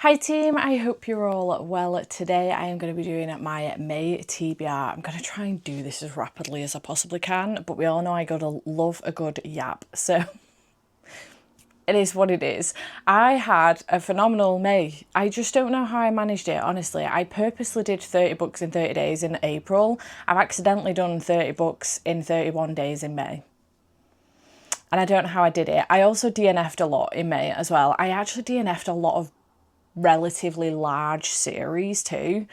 Hi team, I hope you're all well. Today I am going to be doing my May TBR. I'm going to try and do this as rapidly as I possibly can, but we all know I gotta love a good yap, so it is what it is. I had a phenomenal May. I just don't know how I managed it, honestly. I purposely did 30 books in 30 days in April. I've accidentally done 30 books in 31 days in May. And I don't know how I did it. I also DNF'd a lot in May as well. I actually DNF'd a lot of relatively large series too,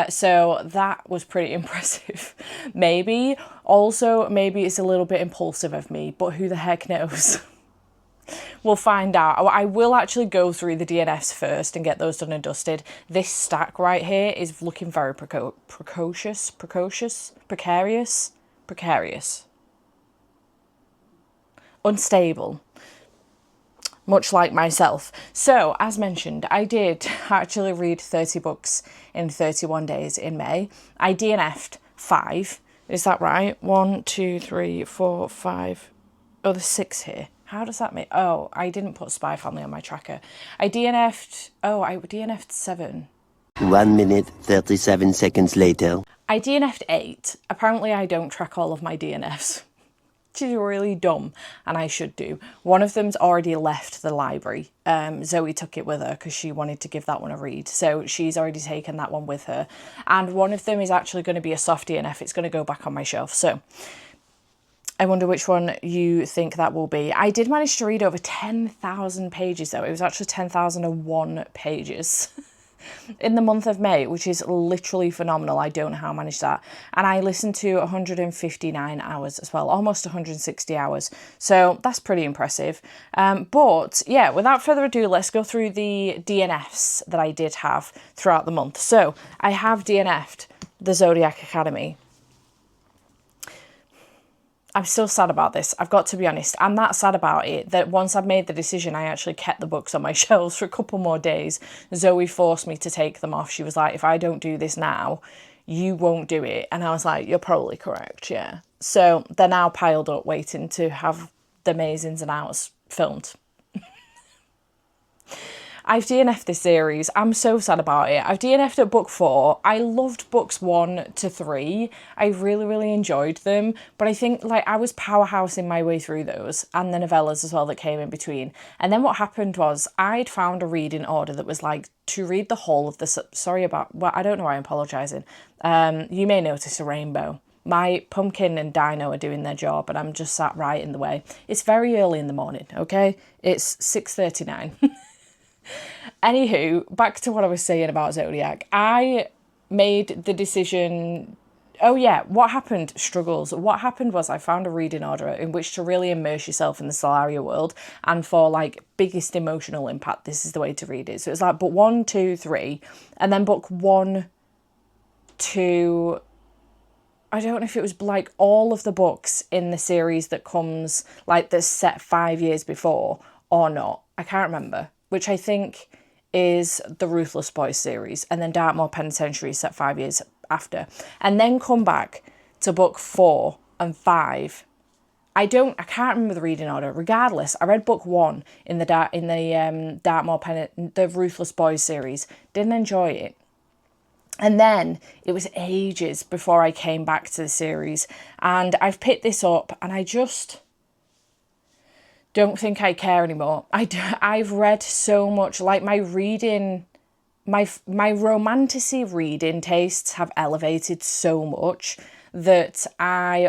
so that was pretty impressive. Maybe it's a little bit impulsive of me, but who the heck knows. We'll find out. I will actually go through the DNFs first and get those done and dusted. This stack right here is looking very precarious, unstable, much like myself. So, as mentioned, I did actually read 30 books in 31 days in May. I DNF'd 5. Is that right? 1, 2, 3, 4, 5. Oh, there's 6 here. How does that make... Oh, I didn't put Spy Family on my tracker. I DNF'd 7. 1 minute, 37 seconds later. I DNF'd 8. Apparently, I don't track all of my DNFs. Which is really dumb, and I should do. One of them's already left the library. Zoe took it with her because she wanted to give that one a read. So she's already taken that one with her. And one of them is actually going to be a soft DNF. It's going to go back on my shelf. So I wonder which one you think that will be. I did manage to read over 10,000 pages though. It was actually 10,001 pages. In the month of May, which is literally phenomenal. I don't know how I managed that. And I listened to 159 hours as well, almost 160 hours. So that's pretty impressive. But yeah, without further ado, let's go through the DNFs that I did have throughout the month. So I have DNF'd the Zodiac Academy. I'm still sad about this. I've got to be honest. I'm that sad about it that once I've made the decision, I actually kept the books on my shelves for a couple more days. Zoe forced me to take them off. She was like, if I don't do this now, you won't do it. And I was like, you're probably correct, yeah. So they're now piled up waiting to have the May's ins and outs filmed. I've DNF'd this series. I'm so sad about it. I've DNF'd at book 4. I loved books 1 to 3. I really enjoyed them. But I think like I was powerhousing my way through those and the novellas as well that came in between. And then what happened was I'd found a reading order that was like to read the whole of the... Well, I don't know why I'm apologising. You may notice a rainbow. My pumpkin and dino are doing their job and I'm just sat right in the way. It's very early in the morning, okay? It's 6:39. Anywho, back to what I was saying about Zodiac. I made the decision... Oh yeah, what happened? Struggles. What happened was I found a reading order in which to really immerse yourself in the Solaria world, and for like biggest emotional impact, this is the way to read it. So it's like book 1, 2, 3, and then book 1 to... I don't know if it was like all of the books in the series that comes like that's set 5 years before or not. I can't remember. Which I think is the Ruthless Boys series, and then Dartmoor Penitentiary set 5 years after, and then come back to book 4 and 5. I can't remember the reading order. Regardless, I read book 1 in the the Ruthless Boys series. Didn't enjoy it. And then it was ages before I came back to the series, and I've picked this up, and I just don't think I care anymore. I've read so much, like my reading, my romantasy reading tastes have elevated so much that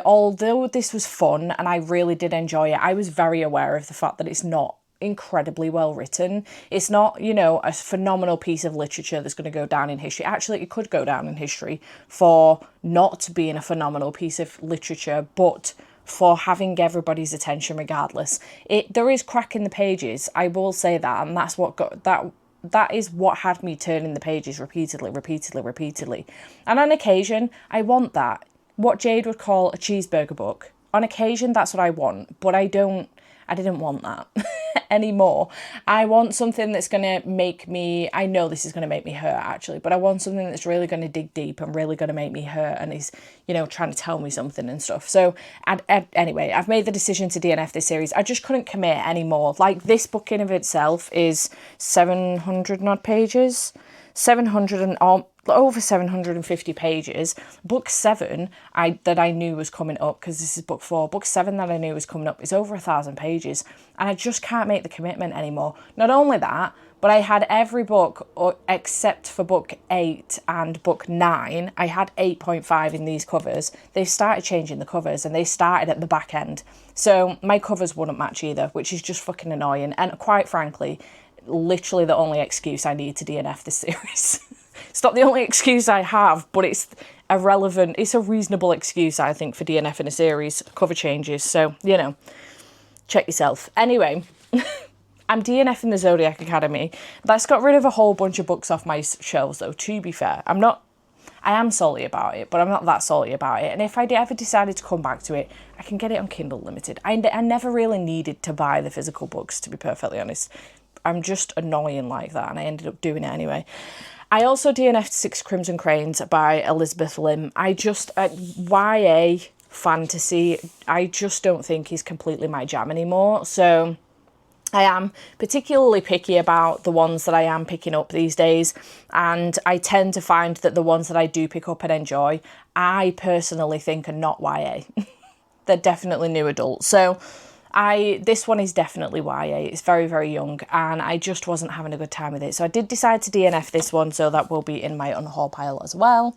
although this was fun and I really did enjoy it, I was very aware of the fact that it's not incredibly well written. It's not, you know, a phenomenal piece of literature that's going to go down in history. Actually, it could go down in history for not being a phenomenal piece of literature, but for having everybody's attention regardless. There is crack in the pages, I will say that, and that's what got that is what had me turning the pages repeatedly. And on occasion, I want that. What Jade would call a cheeseburger book. On occasion, that's what I want, but I didn't want that. anymore. I want something that's going to make me, I know this is going to make me hurt actually, but I want something that's really going to dig deep and really going to make me hurt and is, you know, trying to tell me something and stuff. So anyway, I've made the decision to DNF this series. I just couldn't commit anymore. Like, this book in of itself is 700 and odd pages, 700 and over 750 pages. Book 7 that I knew was coming up, because this is book 4. Book 7 that I knew was coming up is over 1,000 pages, and I just can't make the commitment anymore. Not only that, but I had every book except for book 8 and book 9. I had 8.5 in these covers. They started changing the covers, and they started at the back end. So my covers wouldn't match either, which is just fucking annoying. And quite frankly, literally the only excuse I need to DNF this series. It's not the only excuse I have, but it's a reasonable excuse, I think, for DNFing a series, cover changes. So, you know, check yourself. Anyway, I'm DNFing the Zodiac Academy. That's got rid of a whole bunch of books off my shelves, though, to be fair. I am salty about it, but I'm not that salty about it. And if I ever decided to come back to it, I can get it on Kindle Limited. I never really needed to buy the physical books, to be perfectly honest. I'm just annoying like that, and I ended up doing it anyway. I also DNF'd 6 Crimson Cranes by Elizabeth Lim. I just, YA fantasy, I just don't think is completely my jam anymore. So I am particularly picky about the ones that I am picking up these days. And I tend to find that the ones that I do pick up and enjoy, I personally think are not YA. They're definitely new adult. So this one is definitely YA. It's very, very young, and I just wasn't having a good time with it. So I did decide to DNF this one, so that will be in my unhaul pile as well.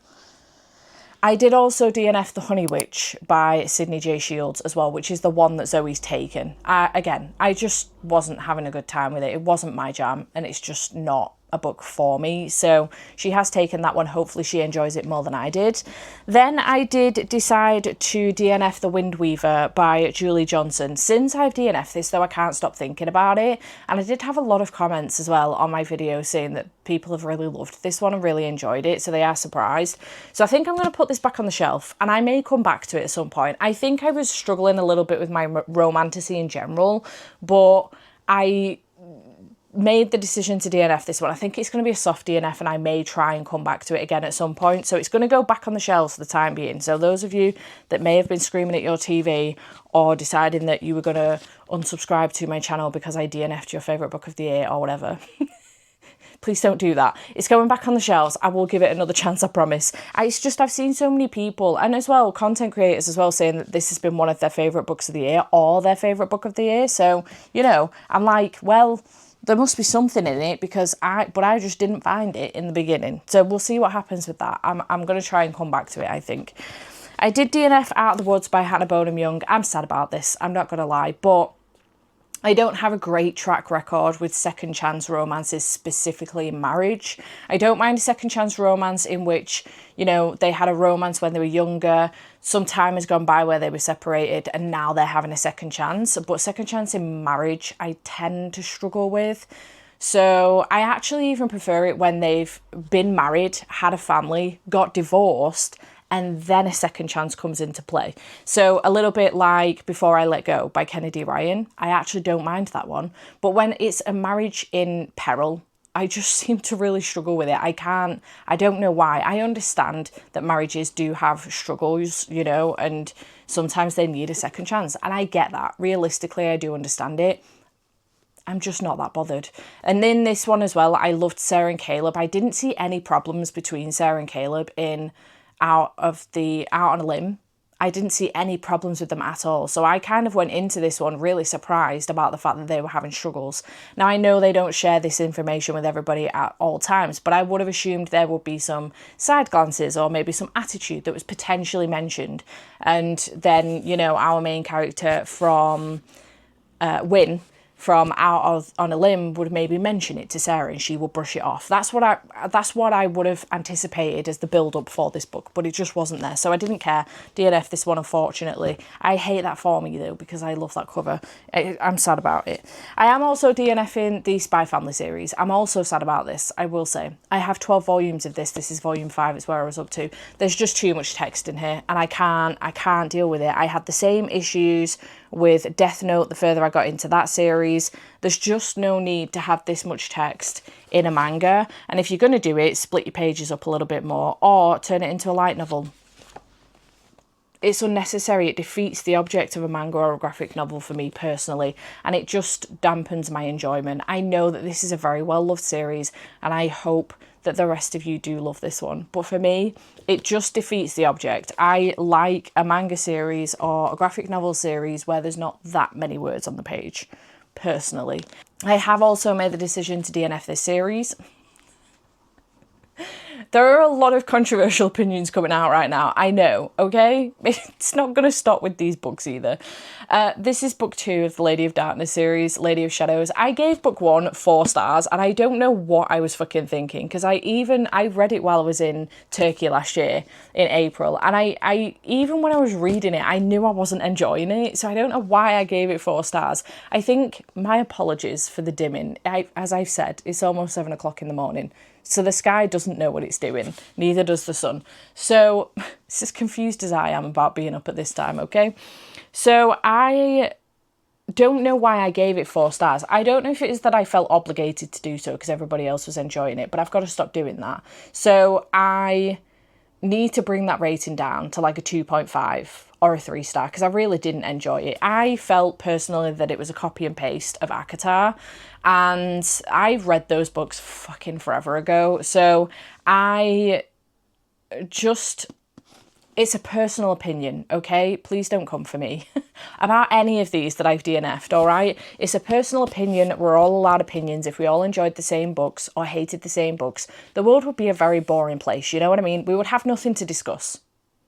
I did also DNF The Honey Witch by Sydney J. Shields as well, which is the one that Zoe's taken. Again, I just wasn't having a good time with it. It wasn't my jam, and it's just not a book for me. So she has taken that one. Hopefully she enjoys it more than I did. Then I did decide to DNF The Wind Weaver by Julie Johnson. Since I've DNF'd this, though, I can't stop thinking about it. And I did have a lot of comments as well on my video saying that people have really loved this one and really enjoyed it, so they are surprised. So I think I'm going to put this back on the shelf, and I may come back to it at some point. I think I was struggling a little bit with my romantasy in general, but I made the decision to DNF this one. I think it's going to be a soft DNF, and I may try and come back to it again at some point. So it's going to go back on the shelves for the time being. So those of you that may have been screaming at your TV or deciding that you were going to unsubscribe to my channel because I DNF'd your favourite book of the year or whatever, please don't do that. It's going back on the shelves. I will give it another chance, I promise. It's just, I've seen so many people, and as well content creators as well, saying that this has been one of their favourite books of the year or their favourite book of the year. So, you know, I'm like, well, there must be something in it, because I just didn't find it in the beginning. So we'll see what happens with that. I'm going to try and come back to it, I think. I did DNF Out of the Woods by Hannah Bonham Young. I'm sad about this, I'm not going to lie, but I don't have a great track record with second chance romances, specifically in marriage. I don't mind a second chance romance in which, you know, they had a romance when they were younger, some time has gone by where they were separated, and now they're having a second chance. But second chance in marriage, I tend to struggle with. So I actually even prefer it when they've been married, had a family, got divorced, and then a second chance comes into play. So a little bit like Before I Let Go by Kennedy Ryan. I actually don't mind that one. But when it's a marriage in peril, I just seem to really struggle with it. I don't know why. I understand that marriages do have struggles, you know, and sometimes they need a second chance. And I get that. Realistically, I do understand it. I'm just not that bothered. And in this one as well, I loved Sarah and Caleb. I didn't see any problems between Sarah and Caleb in Out on a Limb. I didn't see any problems with them at all. So I kind of went into this one really surprised about the fact that they were having struggles. Now, I know they don't share this information with everybody at all times, but I would have assumed there would be some side glances or maybe some attitude that was potentially mentioned. And then, you know, our main character from Win, from Out on a Limb, would maybe mention it to Sarah and she will brush it off. That's what I would have anticipated as the build-up for this book, but it just wasn't there. So I didn't care. DNF this one, unfortunately. I hate that for me, though, because I love that cover. I'm sad about it. I am also DNFing the Spy Family series. I'm also sad about this, I will say. I have 12 volumes of this. This is volume 5. It's where I was up to. There's just too much text in here, and I can't deal with it. I had the same issues with Death Note the further I got into that series. There's just no need to have this much text in a manga. And if you're going to do it, split your pages up a little bit more or turn it into a light novel. It's unnecessary. It defeats the object of a manga or a graphic novel for me personally, and it just dampens my enjoyment. I know that this is a very well-loved series, and I hope that the rest of you do love this one. But for me, it just defeats the object. I like a manga series or a graphic novel series where there's not that many words on the page, personally. I have also made the decision to DNF this series. There are a lot of controversial opinions coming out right now. I know, okay? It's not going to stop with these books either. This is book 2 of the Lady of Darkness series, Lady of Shadows. I gave book 1 4 stars, and I don't know what I was fucking thinking, because I read it while I was in Turkey last year, in April, and I even when I was reading it, I knew I wasn't enjoying it, so I don't know why I gave it 4 stars. I think my apologies for the dimming. As I've said, it's almost 7 o'clock in the morning. So the sky doesn't know what it's doing, neither does the sun. So it's as confused as I am about being up at this time, okay? So I don't know why I gave it 4 stars. I don't know if it is that I felt obligated to do so because everybody else was enjoying it, but I've got to stop doing that. So I need to bring that rating down to like a 2.5 or a 3 star because I really didn't enjoy it. I felt personally that it was a copy and paste of Akatar, and I've read those books fucking forever ago. So it's a personal opinion, okay? Please don't come for me about any of these that I've DNF'd, all right? It's a personal opinion. We're all allowed opinions. If we all enjoyed the same books or hated the same books, the world would be a very boring place, you know what I mean? We would have nothing to discuss.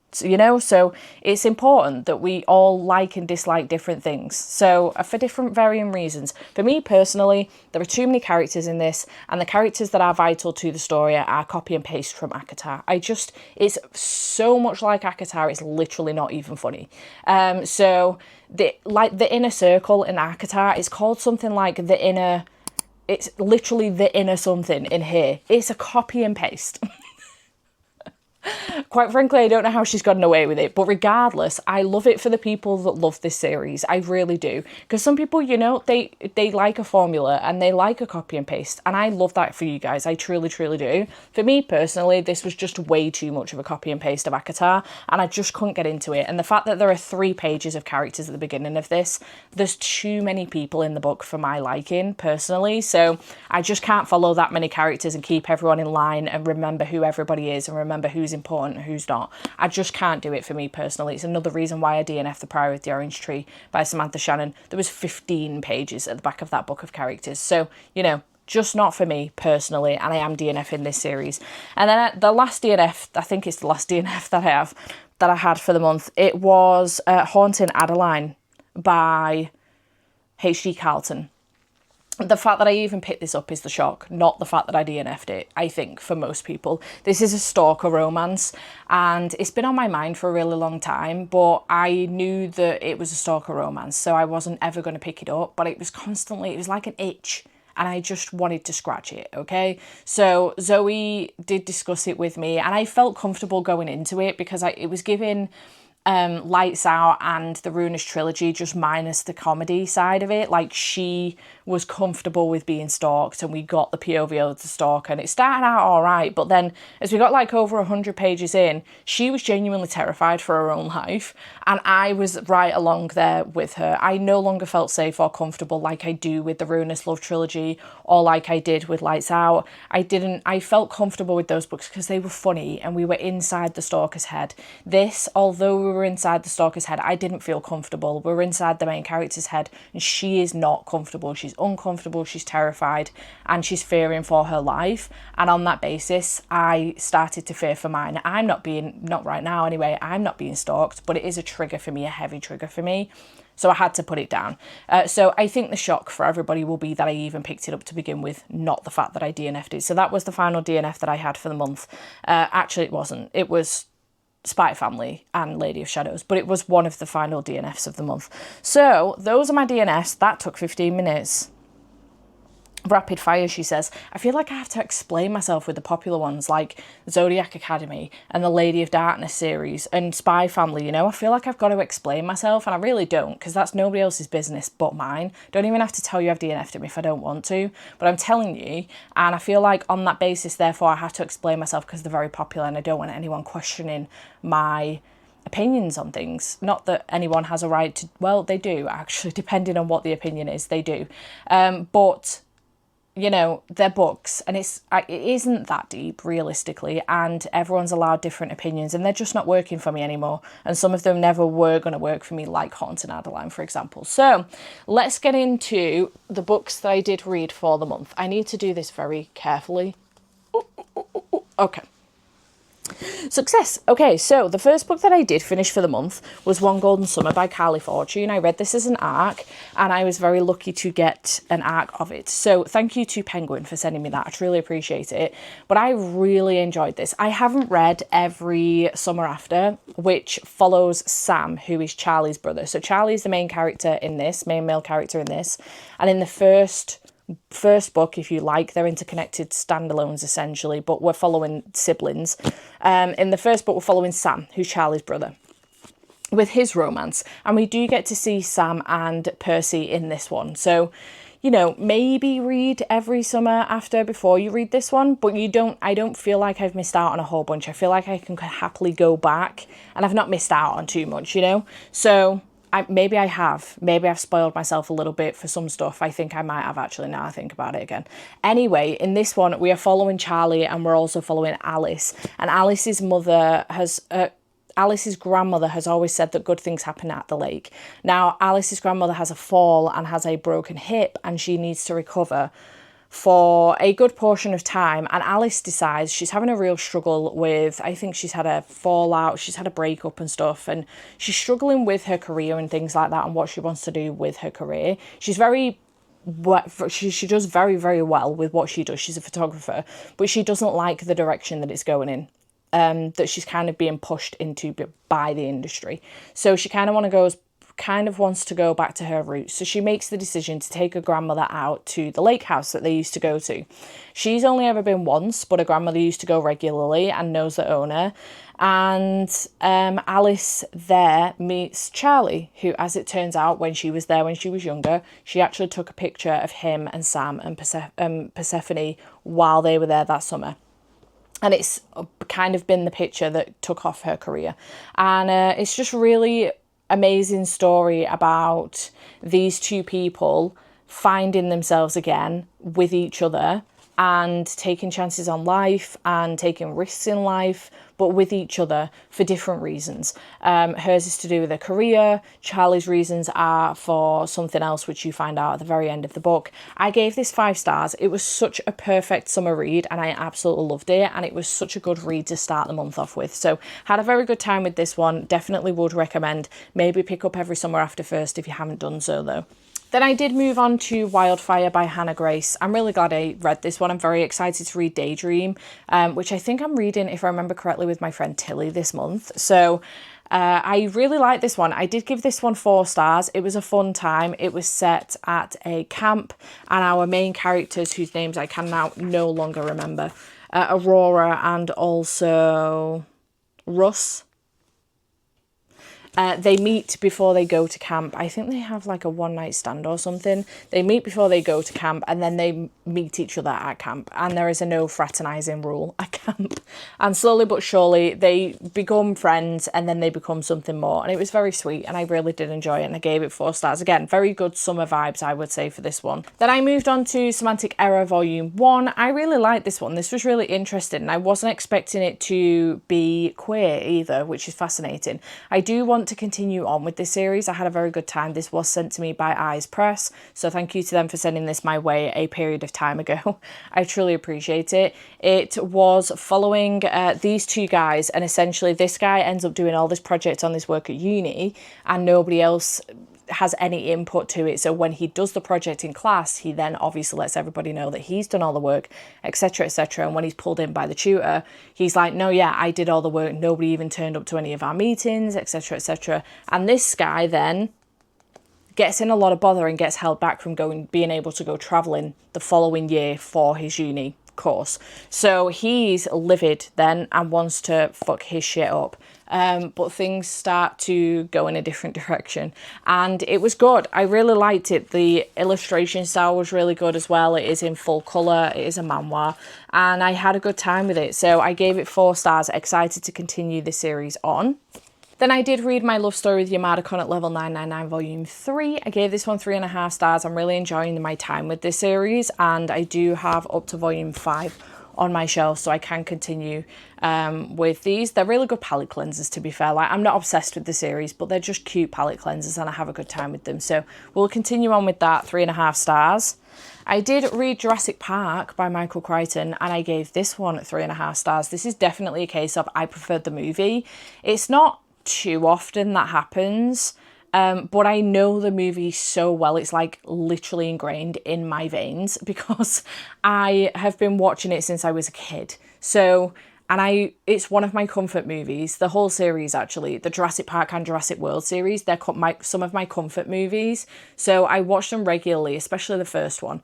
So it's important that we all like and dislike different things. So for different varying reasons. For me personally, there are too many characters in this, and the characters that are vital to the story are copy and paste from Akatar. It's so much like Akatar, it's literally not even funny. So the inner circle in Akatar is called something like it's literally the inner something in here. It's a copy and paste. Quite frankly, I don't know how she's gotten away with it, but regardless, I love it for the people that love this series. I really do. Because some people, they like a formula and they like a copy and paste, and I love that for you guys. I truly, truly do. For me personally, this was just way too much of a copy and paste of Akatar, and I just couldn't get into it. And the fact that there are 3 pages of characters at the beginning of this, there's too many people in the book for my liking, personally, so I just can't follow that many characters and keep everyone in line and remember who everybody is and remember who's important, who's not. I just can't do it for me personally. It's another reason why I DNF The Priory of the Orange Tree by Samantha Shannon. There was 15 pages at the back of that book of characters. So, just not for me personally, and I am DNFing this series. And then the last DNF, I think it's the last DNF that I had for the month, it was Haunting Adeline by H.G. Carlton. The fact that I even picked this up is the shock, not the fact that I DNF'd it, I think, for most people. This is a stalker romance, and it's been on my mind for a really long time, but I knew that it was a stalker romance, so I wasn't ever going to pick it up, but it was like an itch, and I just wanted to scratch it, okay? So Zoe did discuss it with me, and I felt comfortable going into it because it was given Lights Out and the Ruinous Trilogy, just minus the comedy side of it. Like, she was comfortable with being stalked, and we got the POV of the stalker, and it started out all right, but then as we got like over 100 pages in, she was genuinely terrified for her own life, and I was right along there with her. I no longer felt safe or comfortable like I do with the Ruinous Love Trilogy or like I did with Lights Out. I felt comfortable with those books because they were funny and we were inside the stalker's head. This, although we were inside the stalker's head, I didn't feel comfortable. We're inside the main character's head, and she is not comfortable. She's uncomfortable, she's terrified, and she's fearing for her life. And on that basis, I started to fear for mine. Not right now anyway, I'm not being stalked, but it is a trigger for me, a heavy trigger for me. So I had to put it down. So I think the shock for everybody will be that I even picked it up to begin with, not the fact that I DNF'd it. So that was the final DNF that I had for the month. Actually, it wasn't. It was Spy Family and Lady of Shadows, but it was one of the final DNFs of the month. So those are my DNFs. That took 15 minutes. rapid fire, she says, I feel like I have to explain myself with the popular ones like Zodiac Academy and the Lady of Darkness series and Spy Family, you know. I feel like I've got to explain myself, and I really don't, because that's nobody else's business but mine. Don't even have to tell you I've DNF'd him if I don't want to, but I'm telling you, and I feel like on that basis, therefore, I have to explain myself because they're very popular and I don't want anyone questioning my opinions on things. Not that anyone has a right to, well, they do actually, depending on what the opinion is, they do. But you know, they're books, and it isn't that deep realistically, and everyone's allowed different opinions, and they're just not working for me anymore, and some of them never were going to work for me, like Haunting Adeline, for example. So let's get into the books that I did read for the month. I need to do this very carefully. Okay. Success. Okay, so the first book that I did finish for the month was One Golden Summer by Carly Fortune. I read this as an arc, and I was very lucky to get an arc of it. So thank you to Penguin for sending me that. I truly appreciate it. But I really enjoyed this. I haven't read Every Summer After, which follows Sam, who is Charlie's brother. So Charlie is the main character in this, main male character in this. And in the first book, if you like, they're interconnected standalones essentially, but we're following siblings. In the first book, we're following Sam, who's Charlie's brother, with his romance, and we do get to see Sam and Percy in this one. So, you know, maybe read Every Summer After before you read this one, but I don't feel like I've missed out on a whole bunch. I feel like I can happily go back, and I've not missed out on too much, you know. So maybe I've spoiled myself a little bit for some stuff. I think I might have, actually, now I think about it again. Anyway, in this one, we are following Charlie, and we're also following Alice. And Alice's grandmother has always said that good things happen at the lake. Now, Alice's grandmother has a fall and has a broken hip, and she needs to recover for a good portion of time, and Alice decides she's having a real struggle with, I think she's had a fallout, she's had a breakup and stuff, and she's struggling with her career and things like that, and what she wants to do with her career. She does very, very well with what she does. She's a photographer, but she doesn't like the direction that it's going in, that she's kind of being pushed into by the industry. So she kind of wants to go back to her roots. So she makes the decision to take her grandmother out to the lake house that they used to go to. She's only ever been once, but her grandmother used to go regularly and knows the owner. And Alice there meets Charlie, who, as it turns out, when she was there when she was younger, she actually took a picture of him and Sam and Persephone while they were there that summer. And it's kind of been the picture that took off her career. And it's just really amazing story about these two people finding themselves again with each other and taking chances on life and taking risks in life, but with each other for different reasons. Hers is to do with her career. Charlie's reasons are for something else, which you find out at the very end of the book. I gave this 5 stars. It was such a perfect summer read, and I absolutely loved it. And it was such a good read to start the month off with. So had a very good time with this one. Definitely would recommend. Maybe pick up Every Summer After first if you haven't done so, though. Then I did move on to Wildfire by Hannah Grace. I'm really glad I read this one. I'm very excited to read Daydream, which I think I'm reading, if I remember correctly, with my friend Tilly this month. So I really like this one. I did give this one 4 stars. It was a fun time. It was set at a camp, and our main characters, whose names I can now no longer remember, Aurora and also Russ, they meet before they go to camp. I think they have like a one-night stand or something. They meet before they go to camp, and then they meet each other at camp. And there is a no fraternising rule at camp. And slowly but surely, they become friends, and then they become something more. And it was very sweet, and I really did enjoy it, and I gave it 4 stars. Again, very good summer vibes, I would say, for this one. Then I moved on to Semantic Error Volume 1. I really liked this one. This was really interesting, and I wasn't expecting it to be queer either, which is fascinating. I do want to continue on with this series. I had a very good time. This was sent to me by Eyes Press, so thank you to them for sending this my way a period of time ago. I truly appreciate it. It was following these 2 guys, and essentially this guy ends up doing all this project on this work at uni, and nobody else has any input to it. So when he does the project in class, he then obviously lets everybody know that he's done all the work, etc, etc. And when he's pulled in by the tutor, he's like, no, yeah, I did all the work, nobody even turned up to any of our meetings, etc, etc. And this guy then gets in a lot of bother and gets held back from being able to go travelling the following year for his uni course. So he's livid then and wants to fuck his shit up. But things start to go in a different direction, and it was good. I really liked it. The illustration style was really good as well. It is in full colour, it is a manhwa, and I had a good time with it. So I gave it 4 stars, excited to continue the series on. Then I did read My Love Story with Yamada-kun at level 999 volume 3. I gave this one 3.5 stars. I'm really enjoying my time with this series, and I do have up to volume 5 on my shelf, so I can continue with these. They're really good palette cleansers, to be fair. Like, I'm not obsessed with the series, but they're just cute palette cleansers and I have a good time with them. So we'll continue on with that, 3.5 stars. I did read Jurassic Park by Michael Crichton, and I gave this one 3.5 stars. This is definitely a case of I preferred the movie. It's not too often that happens, but I know the movie so well. It's like literally ingrained in my veins because I have been watching it since I was a kid. So, and it's one of my comfort movies. The whole series, actually, the Jurassic Park and Jurassic World series, they're some of my comfort movies. So I watch them regularly, especially the first one,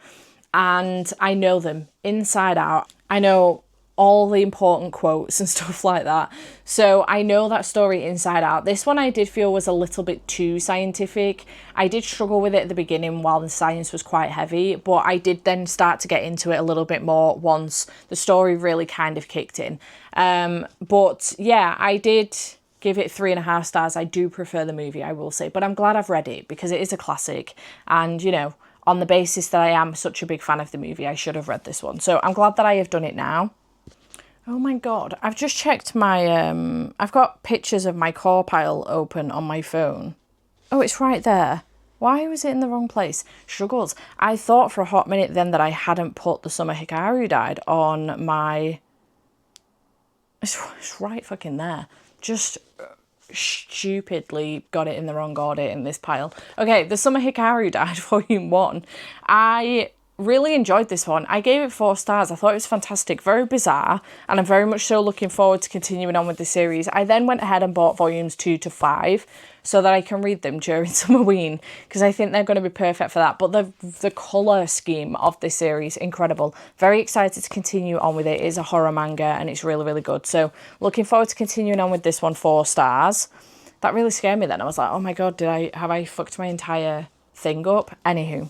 and I know them inside out. I know all the important quotes and stuff like that. So I know that story inside out. This one I did feel was a little bit too scientific. I did struggle with it at the beginning while the science was quite heavy, but I did then start to get into it a little bit more once the story really kind of kicked in. But yeah, I did give it 3.5 stars. I do prefer the movie, I will say, but I'm glad I've read it because it is a classic, and you know, on the basis that I am such a big fan of the movie, I should have read this one. So I'm glad that I have done it now. Oh my god, I've just checked my, I've got pictures of my core pile open on my phone. Oh, it's right there. Why was it in the wrong place? Struggles. I thought for a hot minute then that I hadn't put The Summer Hikaru Died on my... It's right fucking there. Just stupidly got it in the wrong order in this pile. Okay, The Summer Hikaru Died, volume 1. I really enjoyed this one. I gave it 4 stars. I thought it was fantastic, very bizarre, and I'm very much so looking forward to continuing on with the series. I then went ahead and bought volumes 2 to 5 so that I can read them during Summerween, because I think they're going to be perfect for that. But the colour scheme of this series, incredible. Very excited to continue on with it. It is a horror manga and it's really, really good. So looking forward to continuing on with this one, 4 stars. That really scared me then. I was like, oh my god, have I fucked my entire thing up? Anywho,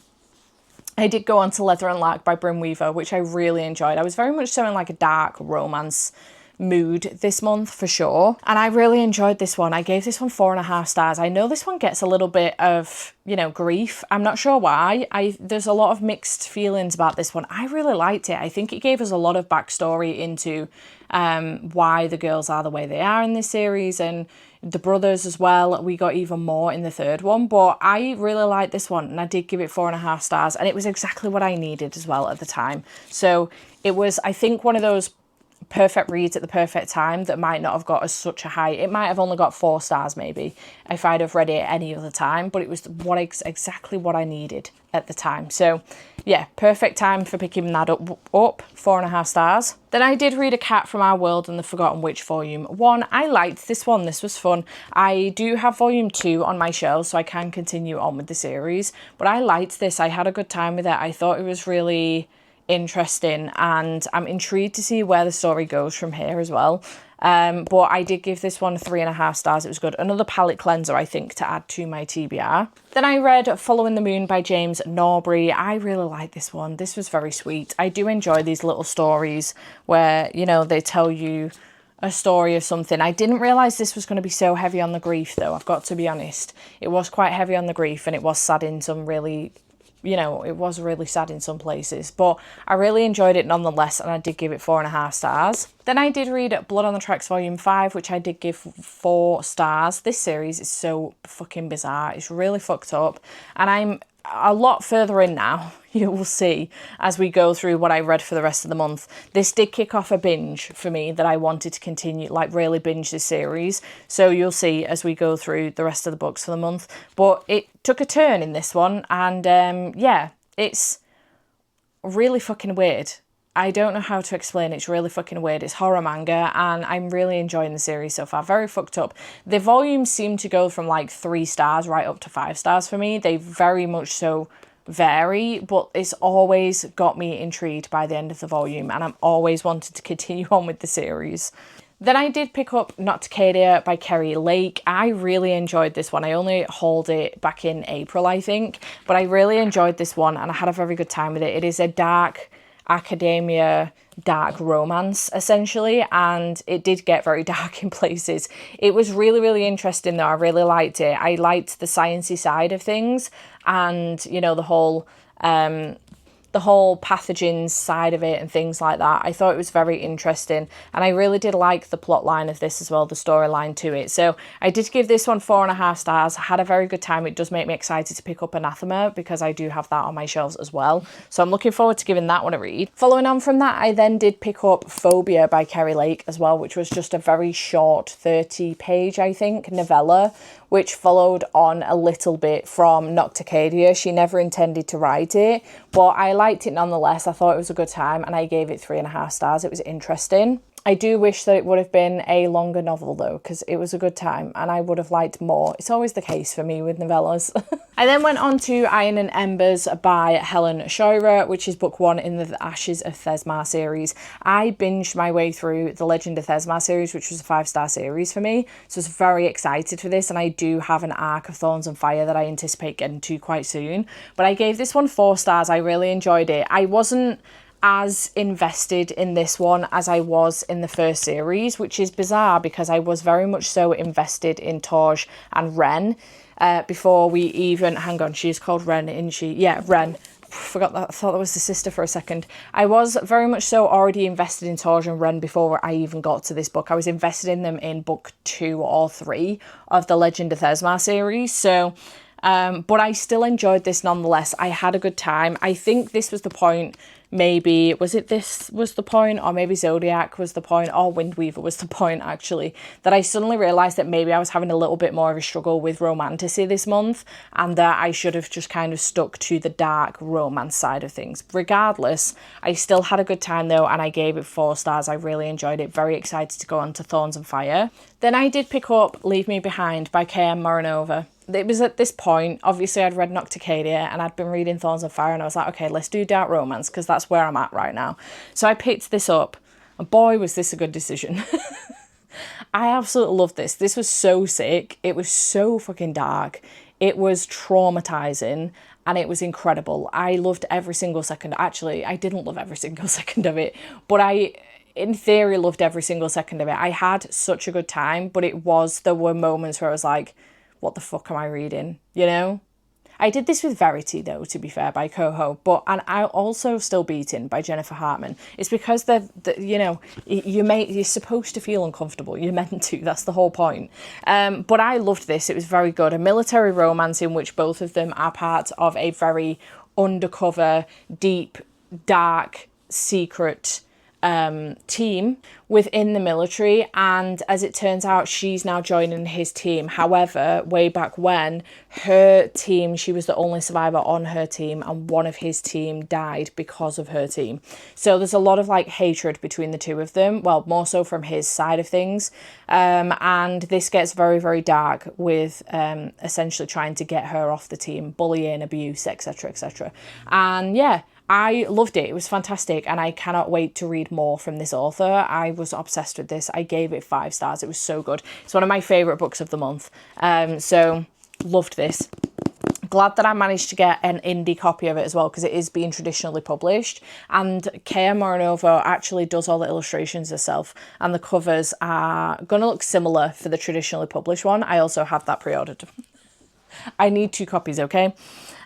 I did go on to Leather and Lark by Bryn Weaver, which I really enjoyed. I was very much so in like a dark romance mood this month for sure, and I really enjoyed this one. I gave this one 4.5 stars. I know this one gets a little bit of, you know, grief. I'm not sure why. There's a lot of mixed feelings about this one. I really liked it. I think it gave us a lot of backstory into why the girls are the way they are in this series, and the brothers as well. We got even more in the third one, but I really liked this one and I did give it 4.5 stars, and it was exactly what I needed as well at the time. So it was, I think, one of those perfect reads at the perfect time that might not have got such a high. It might have only got 4 stars maybe if I'd have read it any other time, but it was exactly what I needed at the time. So yeah, perfect time for picking that up, 4.5 stars. Then I did read A Cat from Our World and the Forgotten Witch volume 1. I liked this one. This was fun. I do have volume 2 on my shelf, so I can continue on with the series, but I liked this. I had a good time with it. I thought it was really interesting, and I'm intrigued to see where the story goes from here as well. But I did give this one 3.5 stars. It was good. Another palette cleanser, I think, to add to my TBR. Then I read Following the Moon by James Norbury. I really like this one. This was very sweet. I do enjoy these little stories where, you know, they tell you a story of something. I didn't realise this was going to be so heavy on the grief, though, I've got to be honest. It was quite heavy on the grief, and it was sad in some really... You know, it was really sad in some places, but I really enjoyed it nonetheless, and I did give it 4.5 stars. Then I did read Blood on the Tracks volume 5, which I did give 4 stars. This series is so fucking bizarre. It's really fucked up, and I'm a lot further in now. You will see as we go through what I read for the rest of the month. This did kick off a binge for me that I wanted to continue, like really binge this series. So you'll see as we go through the rest of the books for the month. But it took a turn in this one, and yeah, it's really fucking weird. I don't know how to explain it. It's really fucking weird. It's horror manga and I'm really enjoying the series so far. Very fucked up. The volumes seem to go from like 3 stars right up to 5 stars for me. They very much so vary, but it's always got me intrigued by the end of the volume and I'm always wanted to continue on with the series. Then I did pick up Not Cicadia by Kerry Lake. I really enjoyed this one. I only hauled it back in April, I think, but I really enjoyed this one and I had a very good time with it. It is a dark academia, dark romance, essentially, and it did get very dark in places. It was really, really interesting, though. I really liked it. I liked the sciencey side of things and, you know, the whole pathogens side of it and things like that. I thought it was very interesting and I really did like the plot line of this as well, the storyline to it. So I did give this one 4.5 stars. I had a very good time. It does make me excited to pick up Anathema because I do have that on my shelves as well. So I'm looking forward to giving that one a read. Following on from that, I then did pick up Phobia by Kerry Lake as well, which was just a very short 30-page, I think, novella, which followed on a little bit from Not Cicadia. She never intended to write it, but I liked it nonetheless. I thought it was a good time and I gave it 3.5 stars. It was interesting. I do wish that it would have been a longer novel though, because it was a good time and I would have liked more. It's always the case for me with novellas. I then went on to Iron and Embers by Helen Scheurer, which is book 1 in the Ashes of Thesmar series. I binged my way through the Legend of Thesmar series, which was a 5-star series for me. So I was very excited for this and I do have an arc of Thorns and Fire that I anticipate getting to quite soon. But I gave this one 4 stars. I really enjoyed it. I wasn't as invested in this one as I was in the first series, which is bizarre because I was very much so invested in Torj and Ren before we even... Hang on, she's called Ren, isn't she? Yeah, Ren. Forgot that. I thought that was the sister for a second. I was very much so already invested in Torj and Ren before I even got to this book. I was invested in them in book 2 or 3 of the Legend of Thesmar series. So... but I still enjoyed this nonetheless. I had a good time. I think this was the point, maybe, this was the point, or maybe Zodiac was the point, or Windweaver was the point, actually, that I suddenly realised that maybe I was having a little bit more of a struggle with romantasy this month, and that I should have just kind of stuck to the dark romance side of things. Regardless, I still had a good time though, and I gave it 4 stars. I really enjoyed it. Very excited to go on to Thorns and Fire. Then I did pick up Leave Me Behind by K.M. Morinova. It was at this point, obviously I'd read Not Cicadia and I'd been reading Thorns and Fire and I was like, okay, let's do dark romance because that's where I'm at right now. So I picked this up and boy, was this a good decision. I absolutely loved this. This was so sick. It was so fucking dark. It was traumatizing and it was incredible. I loved every single second. Actually, I didn't love every single second of it, but I... in theory, loved every single second of it. I had such a good time, but there were moments where I was like, what the fuck am I reading? You know? I did this with Verity, though, to be fair, by Coho, and I also Still Beaten by Jennifer Hartman. It's because you know, you're supposed to feel uncomfortable. You're meant to. That's the whole point. But I loved this. It was very good. A military romance in which both of them are part of a very undercover, deep, dark, secret team within the military, and as it turns out she's now joining his team. However, way back when, her team, she was the only survivor on her team and one of his team died because of her team. So there's a lot of like hatred between the two of them, well, more so from his side of things, and this gets very, very dark with essentially trying to get her off the team, bullying, abuse, etc, etc. And yeah, I loved it. It was fantastic and I cannot wait to read more from this author. I was obsessed with this. I gave it 5 stars. It was so good. It's one of my favourite books of the month. So loved this. Glad that I managed to get an indie copy of it as well because it is being traditionally published, and K.M. Morinova actually does all the illustrations herself and the covers are going to look similar for the traditionally published one. I also have that pre-ordered. I need 2 copies, okay?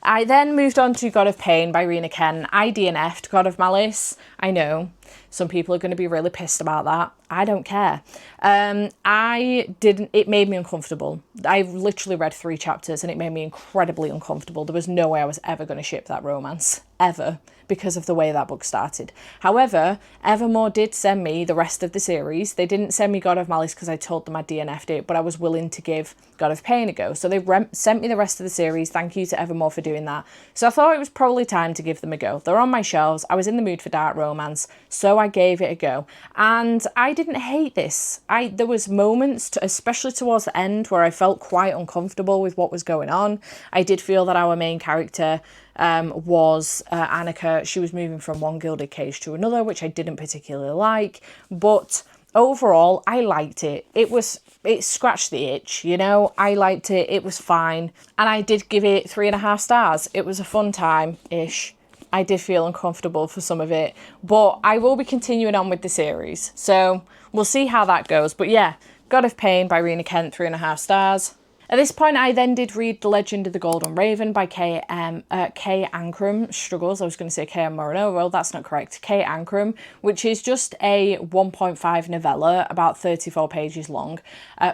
I then moved on to God of Pain by Rena Ken. I DNF'd God of Malice. I know. Some people are going to be really pissed about that. I don't care. It made me uncomfortable. I literally read 3 chapters and it made me incredibly uncomfortable. There was no way I was ever going to ship that romance, ever, because of the way that book started. However, Evermore did send me the rest of the series. They didn't send me God of Malice because I told them I DNF'd it, but I was willing to give God of Pain a go. So they sent me the rest of the series. Thank you to Evermore for doing that. So I thought it was probably time to give them a go. They're on my shelves. I was in the mood for dark romance, so I gave it a go. And I didn't hate this. There was moments, especially towards the end, where I felt quite uncomfortable with what was going on. I did feel that our main character was Annika. She was moving from one gilded cage to another, which I didn't particularly like, but overall I liked it. It scratched the itch, you know. I liked it. It was fine, and I did give it 3.5 stars. It was a fun time-ish. I did feel uncomfortable for some of it, but I will be continuing on with the series, so we'll see how that goes. But yeah, God of Pain by Rena Kent, 3.5 stars. At this point, I then did read The Legend of the Golden Raven by Kay Ancrum. Struggles, I was going to say K.M. Moreno. Well, that's not correct. Kay Ancrum, which is just a 1.5 novella, about 34 pages long,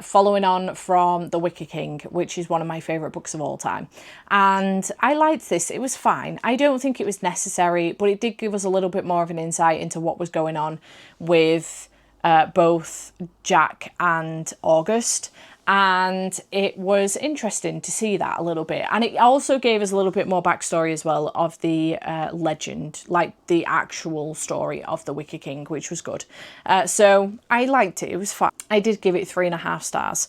following on from The Wicker King, which is one of my favourite books of all time. And I liked this. It was fine. I don't think it was necessary, but it did give us a little bit more of an insight into what was going on with both Jack and August. And it was interesting to see that a little bit, and it also gave us a little bit more backstory as well of the legend, like the actual story of the Wicker King, which was good. So I liked it. It was fun. I did give it 3.5 stars.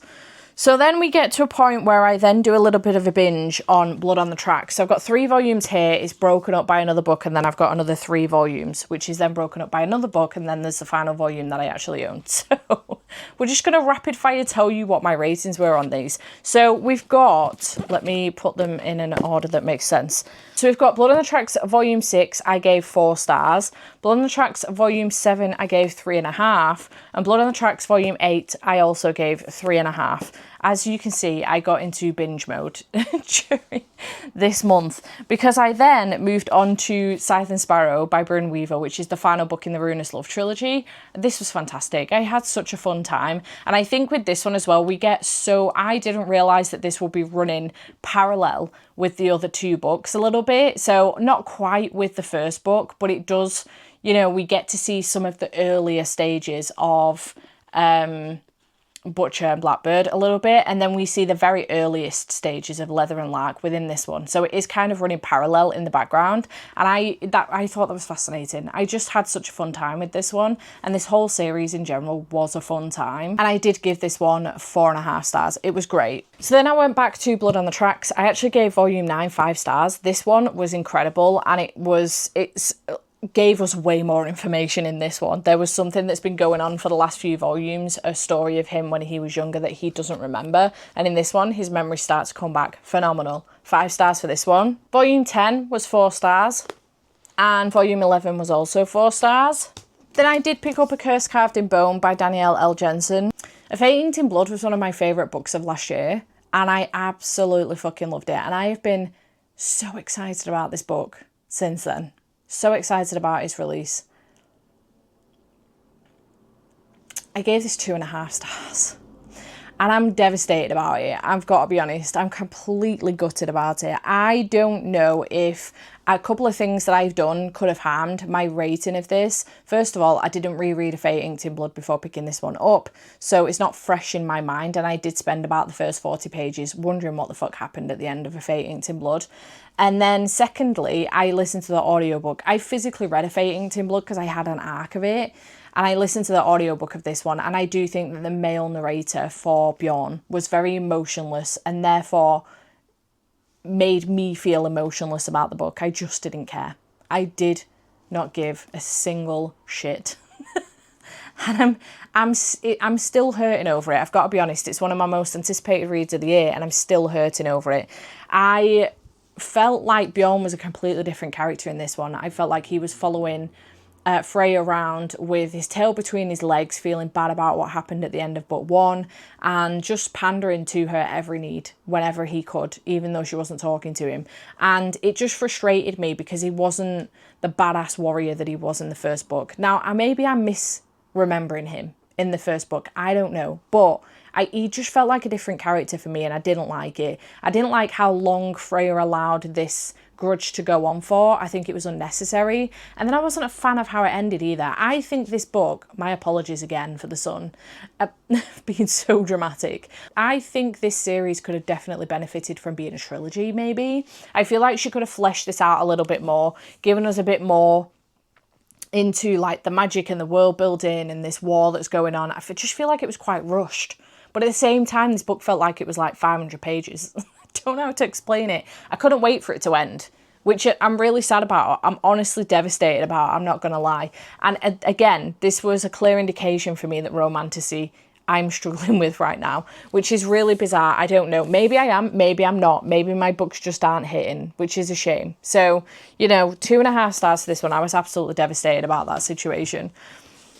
So then we get to a point where I then do a little bit of a binge on Blood on the Tracks. So I've got 3 volumes here. It's broken up by another book, and then I've got another 3 volumes, which is then broken up by another book, and then there's the final volume that I actually own. So we're just going to rapid fire tell you what my ratings were on these. So we've got, let me put them in an order that makes sense. So we've got Blood on the Tracks Volume 6, I gave 4 stars. Blood on the Tracks Volume 7, I gave 3.5. And Blood on the Tracks Volume 8, I also gave 3.5. As you can see, I got into binge mode during this month, because I then moved on to Scythe and Sparrow by Bryn Weaver, which is the final book in the Ruinous Love trilogy. This was fantastic. I had such a fun time. And I think with this one as well, I didn't realise that this will be running parallel with the other 2 books a little bit. So not quite with the first book, but it does, you know, we get to see some of the earlier stages of Butcher and Blackbird a little bit, and then we see the very earliest stages of Leather and Lark within this one. So it is kind of running parallel in the background, and I thought that was fascinating. I just had such a fun time with this one, and this whole series in general was a fun time, and I did give this one 4.5 stars. It was great. So then I went back to Blood on the Tracks. I actually gave Volume 9 5 stars. This one was incredible, and it's gave us way more information in this one. There was something that's been going on for the last few volumes, a story of him when he was younger that he doesn't remember, and in this one his memory starts to come back. Phenomenal. 5 stars for this one. Volume 10 was 4 stars, and Volume 11 was also 4 stars. Then I did pick up A Curse Carved in Bone by Danielle L. Jensen. A Fate Inked in Blood was one of my favourite books of last year, and I absolutely fucking loved it, and I have been so excited about this book since then. So excited about its release. I gave this 2.5 stars, and I'm devastated about it. I've got to be honest, I'm completely gutted about it. I don't know if a couple of things that I've done could have harmed my rating of this. First of all, I didn't reread A Fate Inked in Blood before picking this one up, so it's not fresh in my mind, and I did spend about the first 40 pages wondering what the fuck happened at the end of A Fate Inked in Blood. And then secondly, I listened to the audiobook. I physically read A Fate Inked in Blood because I had an arc of it, and I listened to the audiobook of this one, and I do think that the male narrator for Bjorn was very emotionless, and therefore made me feel emotionless about the book. I just didn't care. I did not give a single shit. And I'm still hurting over it. I've got to be honest. It's one of my most anticipated reads of the year, and I'm still hurting over it. I felt like Bjorn was a completely different character in this one. I felt like he was following Frey around with his tail between his legs, feeling bad about what happened at the end of book 1, and just pandering to her every need whenever he could, even though she wasn't talking to him. And it just frustrated me because he wasn't the badass warrior that he was in the first book. Now, maybe I'm misremembering him in the first book, I don't know, but he just felt like a different character for me, and I didn't like it. I didn't like how long Freya allowed this grudge to go on for. I think it was unnecessary. And then I wasn't a fan of how it ended either. I think this book, my apologies again for the sun, being so dramatic. I think this series could have definitely benefited from being a trilogy, maybe. I feel like she could have fleshed this out a little bit more, given us a bit more into like the magic and the world building and this war that's going on. I just feel like it was quite rushed. But at the same time, this book felt like it was like 500 pages. Don't know how to explain it. I couldn't wait for it to end, which I'm really sad about. I'm honestly devastated about, I'm not going to lie. And again, this was a clear indication for me that romanticy I'm struggling with right now, which is really bizarre. I don't know. Maybe I am, maybe I'm not. Maybe my books just aren't hitting, which is a shame. So, 2.5 stars for this one. I was absolutely devastated about that situation.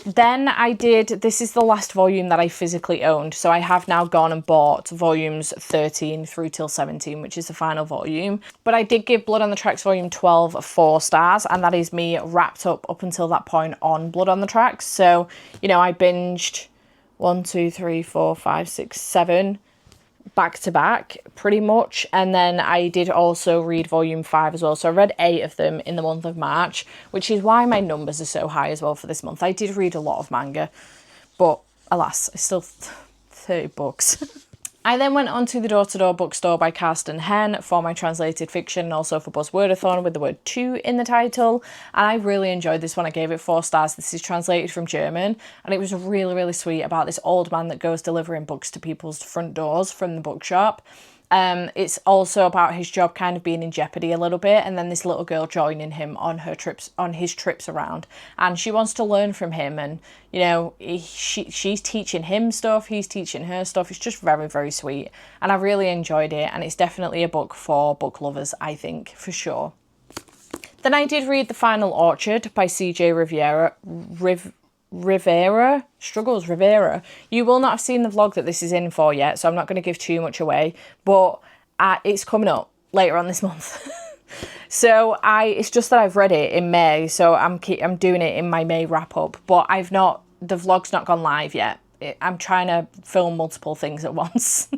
Then this is the last volume that I physically owned. So I have now gone and bought volumes 13 through till 17, which is the final volume. But I did give Blood on the Tracks volume 12 4 stars. And that is me wrapped up until that point on Blood on the Tracks. So, I binged 1, 2, 3, 4, 5, 6, 7 back to back pretty much, and then I did also read volume 5 as well, so I read 8 of them in the month of March, which is why my numbers are so high as well for this month. I did read a lot of manga, but alas, it's still 30 books. I then went on to the Door-to-Door bookstore by Karsten Hen for my translated fiction, and also for Buzzwordathon with the word 2 in the title. And I really enjoyed this one. I gave it 4 stars. This is translated from German, and it was really, really sweet about this old man that goes delivering books to people's front doors from the bookshop. It's also about his job kind of being in jeopardy a little bit, and then this little girl joining him on his trips around, and she wants to learn from him, and she's teaching him stuff, he's teaching her stuff. It's just very, very sweet, and I really enjoyed it, and it's definitely a book for book lovers, I think, for sure. Then I did read The Final Orchard by CJ Rivera. You will not have seen the vlog that this is in for yet, so I'm not going to give too much away, but it's coming up later on this month. So it's just that I've read it in May, so I'm doing it in my May wrap up, but the vlog's not gone live yet. I'm trying to film multiple things at once.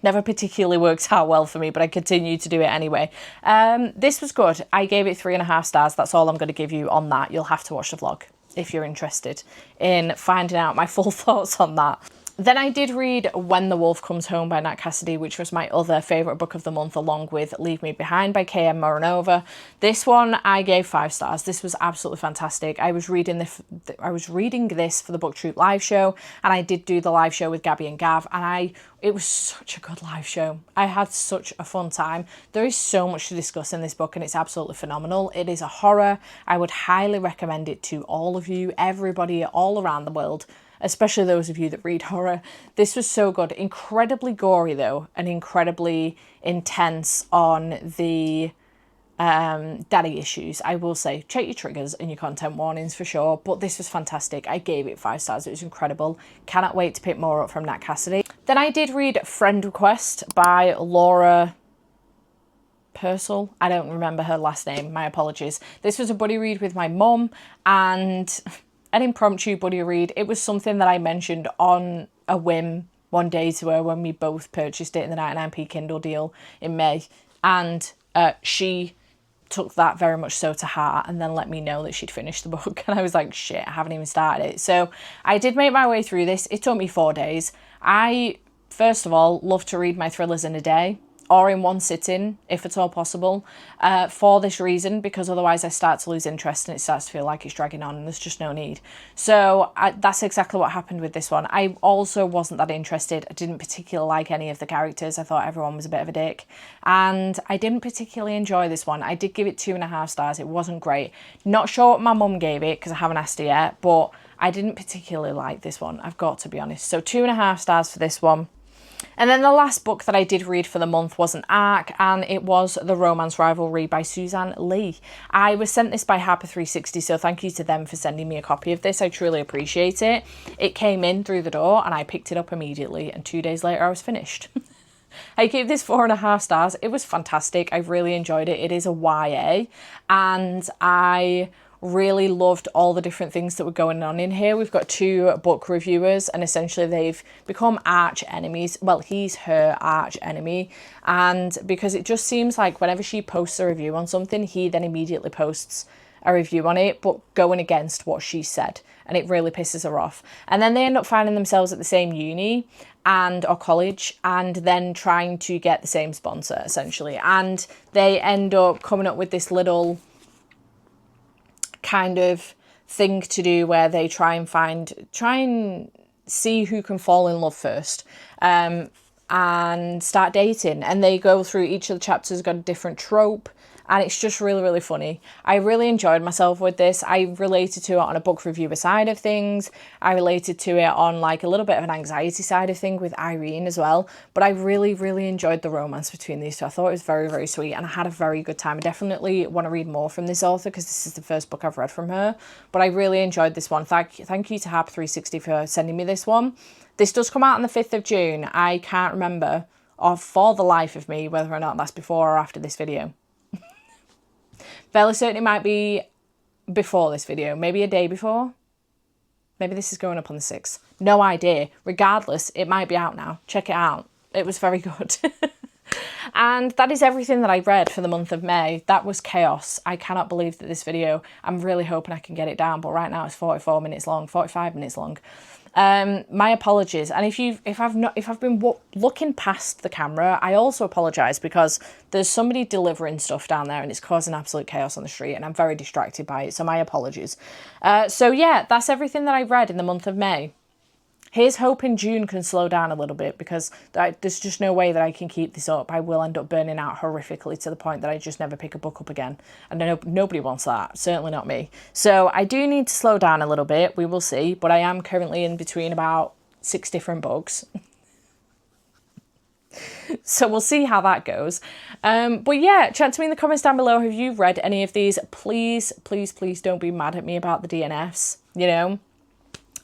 Never particularly works out well for me, but I continue to do it anyway. This was good. I gave it 3.5 stars. That's all I'm going to give you on that. You'll have to watch the vlog if you're interested in finding out my full thoughts on that. Then I did read When the Wolf Comes Home by Nat Cassidy, which was my other favourite book of the month, along with Leave Me Behind by K.M. Moronova. This one I gave 5 stars. This was absolutely fantastic. I was reading this for the Book Troop live show, and I did do the live show with Gabby and Gav, and it was such a good live show. I had such a fun time. There is so much to discuss in this book, and it's absolutely phenomenal. It is a horror. I would highly recommend it to all of you, everybody all around the world, especially those of you that read horror. This was so good. Incredibly gory though, and incredibly intense on the daddy issues. I will say, check your triggers and your content warnings for sure, but this was fantastic. I gave it 5 stars. It was incredible. Cannot wait to pick more up from Nat Cassidy. Then I did read Friend Request by Laura Purcell. I don't remember her last name. My apologies. This was a buddy read with my mum, and an impromptu buddy read. It was something that I mentioned on a whim one day to her when we both purchased it in the 99p Kindle deal in May, and she took that very much so to heart, and then let me know that she'd finished the book, and I was like, shit, I haven't even started it. So I did make my way through this. It took me 4 days. I, first of all, love to read my thrillers in a day, or in one sitting, if at all possible, for this reason, because otherwise I start to lose interest and it starts to feel like it's dragging on and there's just no need. So that's exactly what happened with this one. I also wasn't that interested. I didn't particularly like any of the characters. I thought everyone was a bit of a dick, and I didn't particularly enjoy this one. I did give it 2.5 stars. It wasn't great. Not sure what my mum gave it because I haven't asked her yet, but I didn't particularly like this one, I've got to be honest. So 2.5 stars for this one. And then the last book that I did read for the month was an ARC, and it was The Romance Rivalry by Suzanne Lee. I was sent this by Harper 360, so thank you to them for sending me a copy of this. I truly appreciate it. It came in through the door and I picked it up immediately, and 2 days later I was finished. I gave this 4.5 stars. It was fantastic. I really enjoyed it. It is a YA, and I really loved all the different things that were going on in here. We've got 2 book reviewers, and essentially they've become arch enemies. Well, he's her arch enemy, and because it just seems like whenever she posts a review on something, he then immediately posts a review on it, but going against what she said, and it really pisses her off. And then they end up finding themselves at the same uni or college, and then trying to get the same sponsor essentially, and they end up coming up with this little kind of thing to do where they try and see who can fall in love first, and start dating, and they go through each of the chapters, got a different trope, and it's just really, really funny. I really enjoyed myself with this. I related to it on a book reviewer side of things. I related to it on like a little bit of an anxiety side of thing with Irene as well. But I really, really enjoyed the romance between these two. I thought it was very, very sweet, and I had a very good time. I definitely want to read more from this author because this is the first book I've read from her. But I really enjoyed this one. Thank you to Harp 360 for sending me this one. This does come out on the 5th of June. I can't remember, or for the life of me, whether or not that's before or after this video. Fairly certain it might be before this video, maybe a day before. Maybe this is going up on the 6th. No idea. Regardless, it might be out now. Check it out. It was very good. And that is everything that I read for the month of May. That was chaos. I cannot believe that this video, I'm really hoping I can get it down, but right now it's 44 minutes long, 45 minutes long. My apologies, and if I've been looking past the camera, I also apologize, because there's somebody delivering stuff down there and it's causing absolute chaos on the street, and I'm very distracted by it, so my apologies. So yeah, that's everything that I read in the month of May. Here's hoping June can slow down a little bit, because there's just no way that I can keep this up. I will end up burning out horrifically to the point that I just never pick a book up again. And nobody wants that. Certainly not me. So I do need to slow down a little bit. We will see. But I am currently in between about 6 different books. So we'll see how that goes. But yeah, chat to me in the comments down below. Have you read any of these? Please, please, please don't be mad at me about the DNFs, you know?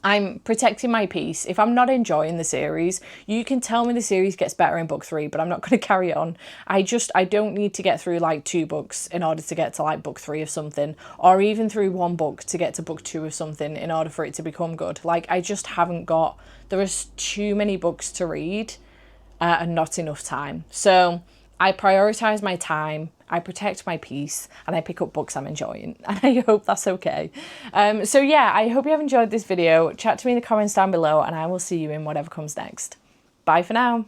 I'm protecting my peace. If I'm not enjoying the series, you can tell me the series gets better in book 3, but I'm not going to carry on. I don't need to get through like 2 books in order to get to like book 3 of something, or even through 1 book to get to book 2 of something in order for it to become good. Like, I just haven't got, there is too many books to read and not enough time. So I prioritize my time, I protect my peace, and I pick up books I'm enjoying, and I hope that's okay. So yeah, I hope you have enjoyed this video. Chat to me in the comments down below, and I will see you in whatever comes next. Bye for now.